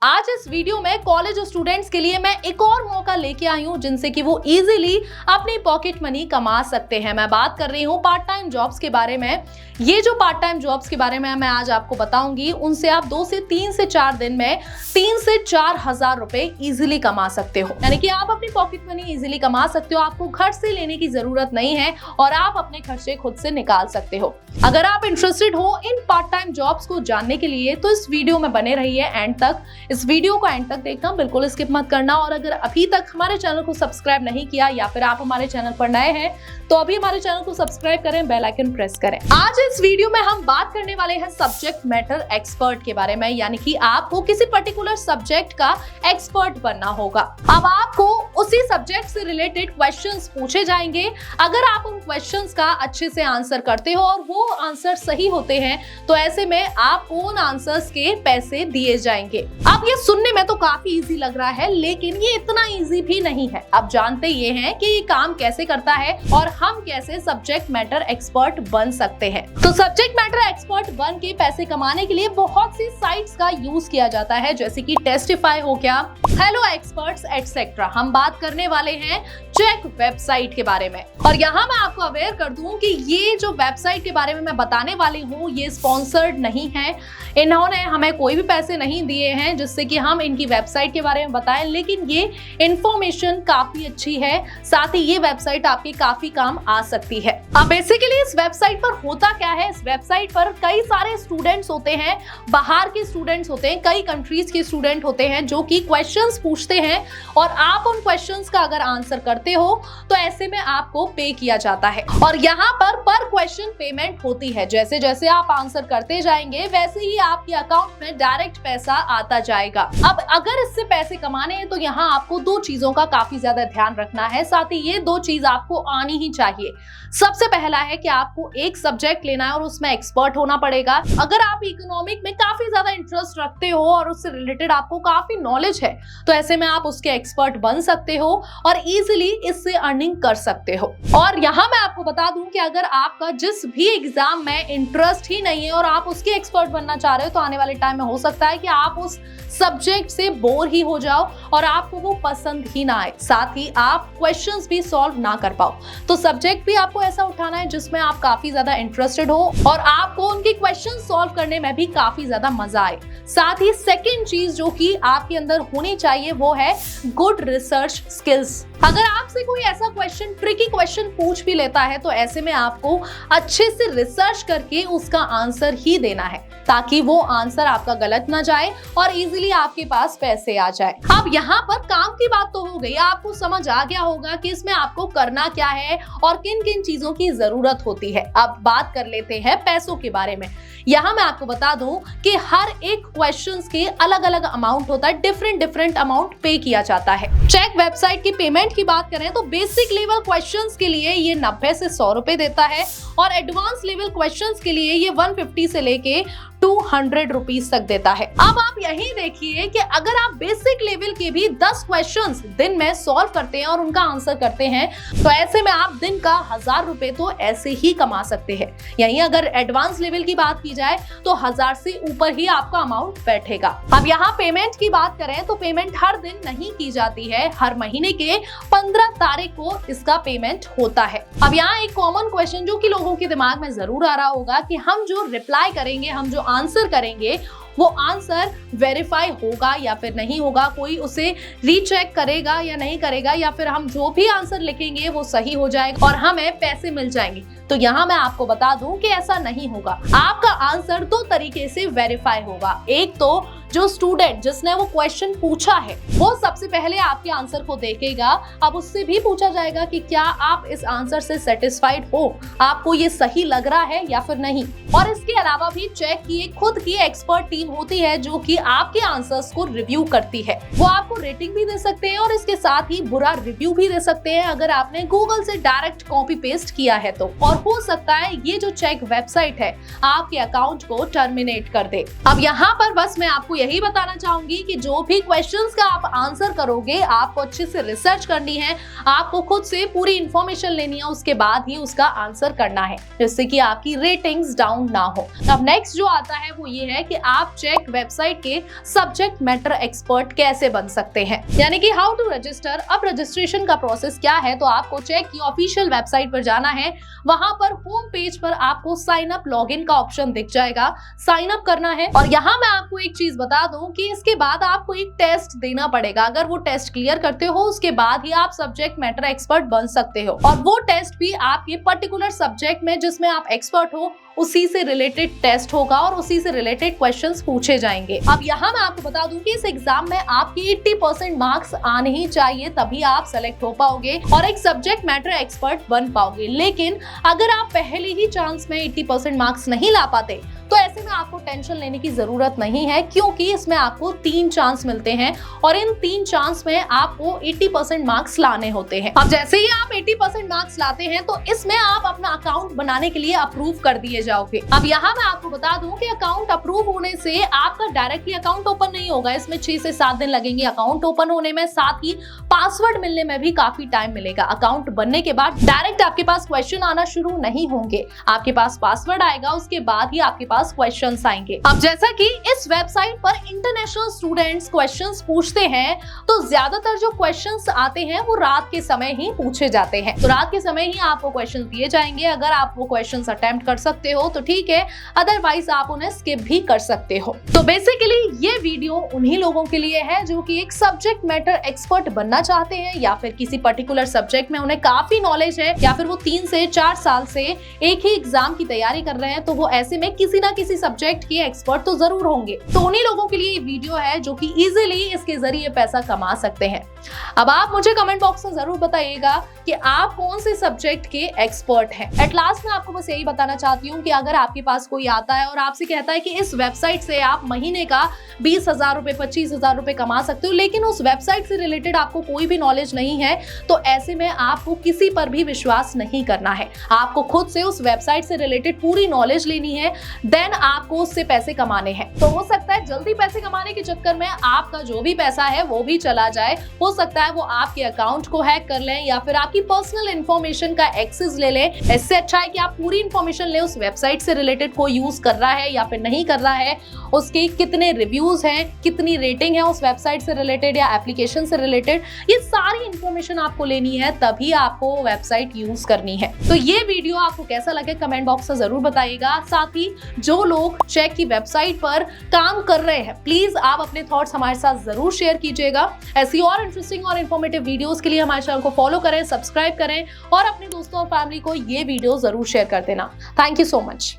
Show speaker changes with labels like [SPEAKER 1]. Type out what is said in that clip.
[SPEAKER 1] आज इस वीडियो में कॉलेज स्टूडेंट्स के लिए मैं एक और मौका लेके आई हूँ जिनसे कि वो इजीली अपनी पॉकेट मनी कमा सकते हैं। मैं बात कर रही हूँ पार्ट टाइम जॉब्स के बारे में। ये जो पार्ट टाइम जॉब्स के बारे में मैं आज आपको बताऊंगी, उनसे आप 2 से 3 से 4 दिन में 3 से 4 हजार रुपए इजीली कमा सकते हो। यानी कि आप अपनी पॉकेट मनी इजीली कमा सकते हो। आपको घर से लेने की जरूरत नहीं है और आप अपने खर्चे खुद से निकाल सकते हो। अगर आप इंटरेस्टेड हो इन पार्ट टाइम जॉब्स को जानने के लिए तो इस वीडियो में बने रहिए एंड तक। इस वीडियो को एंड तक देखना, बिल्कुल स्किप मत करना। और अगर अभी तक हमारे चैनल को सब्सक्राइब नहीं किया या फिर आप हमारे चैनल पर नए हैं तो अभी हमारे चैनल को सब्सक्राइब करें, बेल आइकन प्रेस करें। आज इस वीडियो में हम बात करने वाले हैं सब्जेक्ट मैटर एक्सपर्ट के बारे में, यानी कि आपको किसी पर्टिकुलर सब्जेक्ट का एक्सपर्ट बनना होगा। अब आपको उसी सब्जेक्ट से रिलेटेड क्वेश्चंस पूछे जाएंगे। अगर आप उन क्वेश्चंस का अच्छे से आंसर करते हो और वो आंसर सही होते हैं तो ऐसे में आपको उन आंसर्स के पैसे दिए जाएंगे। अब ये सुनने में तो काफी इजी लग रहा है, लेकिन ये इतना इजी भी नहीं है। अब जानते ये हैं कि ये काम कैसे करता है और हम कैसे सब्जेक्ट मैटर एक्सपर्ट बन सकते हैं। तो सब्जेक्ट मैटर एक्सपर्ट बन के पैसे कमाने के लिए बहुत सी साइट्स का यूज किया जाता है, जैसे कि टेस्टिफाई हो गया, हेलो एक्सपर्ट्स एटसेट्रा। हम बात करने वाले हैं चेक वेबसाइट के बारे में। और यहाँ मैं आपको अवेयर कर दूं कि ये जो वेबसाइट के बारे में मैं बताने वाली हूँ ये स्पॉन्सर्ड नहीं है। इन्होंने हमें कोई भी पैसे नहीं दिए हैं जिससे कि हम इनकी वेबसाइट के बारे में बताएं, लेकिन ये इंफॉर्मेशन काफी अच्छी है। साथ ही ये वेबसाइट आपके काफी काम आ सकती है। अब बेसिकली इस वेबसाइट पर होता क्या है, इस वेबसाइट पर कई सारे स्टूडेंट्स होते हैं, बाहर के स्टूडेंट्स होते हैं, कई कंट्रीज के स्टूडेंट होते हैं जो कि क्वेश्चंस पूछते हैं और आप उन क्वेश्चंस का अगर आंसर करते हो तो ऐसे में आपको पे किया जाता है। और यहाँ पर क्वेश्चन पेमेंट होती है। जैसे जैसे आप आंसर करते जाएंगे वैसे ही आपके अकाउंट में डायरेक्ट पैसा आता जाएगा। अब अगर इससे पैसे कमाने हैं तो यहाँ आपको 2 चीजों का काफी ज्यादा ध्यान रखना है। साथ ही ये 2 चीज आपको आनी ही चाहिए। सबसे पहला है कि आपको एक सब्जेक्ट लेना है और उसमें एक्सपर्ट होना पड़ेगा। अगर आप इकोनॉमिक में काफी ज्यादा इंटरेस्ट रखते हो और उससे रिलेटेड आपको काफी नॉलेज है तो ऐसे में आप उसके एक्सपर्ट बन सकते हो और इजीली इससे अर्निंग कर सकते हो। और यहाँ मैं आपको बता दूं कि अगर आपका जिस भी एग्जाम में इंटरेस्ट ही नहीं है और आप उसके एक्सपर्ट बनना चाह रहे हो तो आने वाले टाइम में हो सकता है कि आप उस सब्जेक्ट से बोर ही हो जाओ और आपको वो पसंद ही ना आए, साथ ही आप क्वेश्चंस भी सॉल्व ना कर पाओ। तो सब्जेक्ट भी आपको ऐसा उठाना है जिसमें आप काफी ज्यादा इंटरेस्टेड हो और आपको उनके क्वेश्चन सॉल्व करने में भी काफी ज्यादा मजा आए। साथ ही सेकंड चीज जो कि आपके अंदर होनी चाहिए वो है गुड रिसर्च स्किल्स। अगर आपसे कोई ऐसा क्वेश्चन, ट्रिकी क्वेश्चन पूछ भी लेता है तो ऐसे में आपको अच्छे से रिसर्च करके उसका आंसर ही देना है ताकि वो आंसर आपका गलत ना जाए और इजीली आपके पास पैसे आ जाए। अब यहाँ पर काम की बात तो हो गई, आपको समझ आ गया होगा कि इसमें आपको करना क्या है और किन किन चीजों की जरूरत होती है। अब बात कर लेते हैं पैसों के बारे में। यहाँ मैं आपको बता दूं कि हर एक क्वेश्चंस के अलग अलग अमाउंट होता है, डिफरेंट अमाउंट पे किया जाता है। चेक वेबसाइट की पेमेंट की बात करें तो बेसिक लेवल क्वेश्चंस के लिए ये 90 से 100 रुपए देता है और एडवांस लेवल क्वेश्चंस के लिए ये 150 से लेके 200 रुपीज तक देता है। अब आप यही देखिए कि अगर आप बेसिक लेवल के भी 10 क्वेश्चंस दिन में सॉल्व करते हैं और उनका आंसर करते हैं तो ऐसे में आप दिन का 1000 रुपए तो ऐसे ही कमा सकते हैं। यहीं अगर एडवांस लेवल की बात की जाए तो 1000 से ऊपर ही आपका अमाउंट बैठेगा। अब यहाँ पेमेंट की बात करें तो पेमेंट हर दिन नहीं की जाती है, हर महीने के 15 तारीख को इसका पेमेंट होता है। अब यहाँ एक कॉमन क्वेश्चन जो कि लोगों के दिमाग में जरूर आ रहा होगा कि हम जो रिप्लाई करेंगे, हम जो आंसर करेंगे वो आंसर वेरीफाई होगा या फिर नहीं होगा, कोई उसे रीचेक करेगा या नहीं करेगा, या फिर हम जो भी आंसर लिखेंगे वो सही हो जाएगा और हमें पैसे मिल जाएंगे। तो यहाँ मैं आपको बता दूं कि ऐसा नहीं होगा। आपका आंसर 2 तरीके से वेरीफाई होगा। एक तो जो स्टूडेंट जिसने वो क्वेश्चन पूछा है वो सबसे पहले आपके आंसर को देखेगा। अब उससे भी पूछा जाएगा कि क्या आप इस आंसर से सेटिस्फाइड हो, आपको ये सही लग रहा है या फिर नहीं। और इसके अलावा भी चेक की एक खुद की एक्सपर्ट टीम होती है जो कि आपके आंसर्स को रिव्यू करती है। वो आपको रेटिंग भी दे सकते हैं और इसके साथ ही बुरा रिव्यू भी दे सकते हैं अगर आपने गूगल से डायरेक्ट कॉपी पेस्ट किया है तो। और हो सकता है ये जो चेक वेबसाइट है आपके अकाउंट को टर्मिनेट कर दे। अब यहाँ पर बस मैं आपको यही बताना चाहूंगी कि जो भी क्वेश्चंस का आप आंसर करोगे, आपको अच्छे से रिसर्च करनी है, आपको खुद से पूरी इंफॉर्मेशन लेनी है, उसके बाद ही उसका आंसर करना है, जिससे कि आपकी रेटिंग्स डाउन ना हो। अब नेक्स्ट जो आता है वो ये है कि आप चेक वेबसाइट के सब्जेक्ट मैटर एक्सपर्ट कैसे बन सकते हैं, यानी कि हाउ टू रजिस्टर। अब रजिस्ट्रेशन का प्रोसेस क्या है, तो आपको चेक की ऑफिशियल वेबसाइट पर जाना है। वहां पर होम पेज पर आपको साइन अप लॉगिन का ऑप्शन दिख जाएगा, साइन अप करना है। और यहाँ मैं आपको एक चीज बता दूं कि इसके बाद आपको एक टेस्ट देना पड़ेगा। अगर वो टेस्ट क्लियर करते हो, उसके बाद ही आप सब्जेक्ट मैटर एक्सपर्ट बन सकते हो। और वो टेस्ट भी आपके पर्टिकुलर सब्जेक्ट में जिसमें आप एक्सपर्ट हो, उसी से रिलेटेड टेस्ट होगा और उसी से रिलेटेड क्वेश्चंस पूछे जाएंगे। अब यहाँ मैं आपको बता दूं कि इस एग्जाम में आपके 80% मार्क्स आने ही चाहिए, तभी आप सेलेक्ट हो पाओगे और एक सब्जेक्ट मैटर एक्सपर्ट बन पाओगे। लेकिन अगर आप पहले ही चांस में 80% मार्क्स नहीं ला पाते, तो ऐसे में आपको टेंशन लेने की जरूरत नहीं है, क्योंकि इसमें आपको 3 चांस मिलते हैं और इन 3 चांस में आपको 80% मार्क्स लाने होते हैं। अब जैसे ही आप 80% मार्क्स लाते हैं, तो इसमें आप अपना अकाउंट बनाने के लिए अप्रूव कर दिए जाओगे। अब यहाँ मैं आपको बता दूं कि अकाउंट अप्रूव होने से आपका डायरेक्टली अकाउंट ओपन नहीं होगा, इसमें 6 से 7 दिन लगेंगे अकाउंट ओपन होने में, साथ ही पासवर्ड मिलने में भी काफी टाइम मिलेगा। अकाउंट बनने के बाद डायरेक्ट आपके पास क्वेश्चन आना शुरू नहीं होंगे, आपके पास पासवर्ड आएगा, उसके बाद ही आपके पास क्वेश्चंस आएंगे। अब जैसा कि इस वेबसाइट पर इंटरनेशनल स्टूडेंट्स क्वेश्चंस पूछते हैं, तो ज्यादातर जो क्वेश्चंस आते हैं वो रात के समय ही पूछे जाते हैं। तो रात के समय ही आपको क्वेश्चंस दिए जाएंगे। अगर आप वो क्वेश्चंस अटेम्प्ट कर सकते हो तो ठीक है, अदरवाइज आप उन्हें स्किप भी कर सकते हो। तो बेसिकली ये वीडियो उन्हीं लोगों के लिए है जो कि एक सब्जेक्ट मैटर एक्सपर्ट बनना चाहते हैं, या फिर किसी पर्टिकुलर सब्जेक्ट में उन्हें काफी नॉलेज है, या फिर वो 3 से 4 साल से एक ही एग्जाम की तैयारी कर रहे हैं, तो वो ऐसे में किसी ना किसी सब्जेक्ट के एक्सपर्ट तो जरूर होंगे। तो उन्हीं लोगों के लिए ये वीडियो है जो कि इजीली इसके जरिए पैसा कमा सकते हैं। अब आप मुझे कमेंट बॉक्स में जरूर बताइएगा कि आप कौन से सब्जेक्ट के एक्सपर्ट हैं। एट लास्ट मैं आपको बस यही बताना चाहती हूँ कि अगर आपके पास कोई आता है और आपसे कहता है कि इस वेबसाइट से आप महीने का 20,000 रुपए 25,000 रुपए कमा सकते हो, लेकिन उस वेबसाइट से रिलेटेड आपको कोई भी नॉलेज नहीं है, तो ऐसे में आपको किसी पर भी विश्वास नहीं करना है। आपको खुद से उस वेबसाइट से रिलेटेड पूरी नॉलेज लेनी है, देन आपको उससे पैसे कमाने हैं। तो हो सकता है जल्दी पैसे कमाने के चक्कर में आपका जो भी पैसा है वो भी चला जाए। हो सकता है वो आपके अकाउंट को हैक कर लें या फिर आपकी पर्सनल इंफॉर्मेशन का एक्सेस ले लें। इससे अच्छा है कि आप पूरी इंफॉर्मेशन लें, उस वेबसाइट से रिलेटेड कोई यूज कर रहा है या फिर नहीं कर रहा है, उसके कितने रिव्यूज हैं, कितनी रेटिंग है उस वेबसाइट से रिलेटेड या एप्लीकेशन से रिलेटेड, ये सारी इंफॉर्मेशन आपको लेनी है, तभी आपको वेबसाइट यूज करनी है। तो ये वीडियो आपको कैसा लगे कमेंट बॉक्स में जरूर बताइएगा। साथ ही जो लोग चेक की वेबसाइट पर काम कर रहे हैं, प्लीज आप अपने थॉट्स हमारे साथ जरूर शेयर कीजिएगा। ऐसी और इंटरेस्टिंग और इन्फॉर्मेटिव वीडियोस के लिए हमारे चैनल को फॉलो करें, सब्सक्राइब करें और अपने दोस्तों और फैमिली को ये वीडियो जरूर शेयर कर देना। Thank you so much.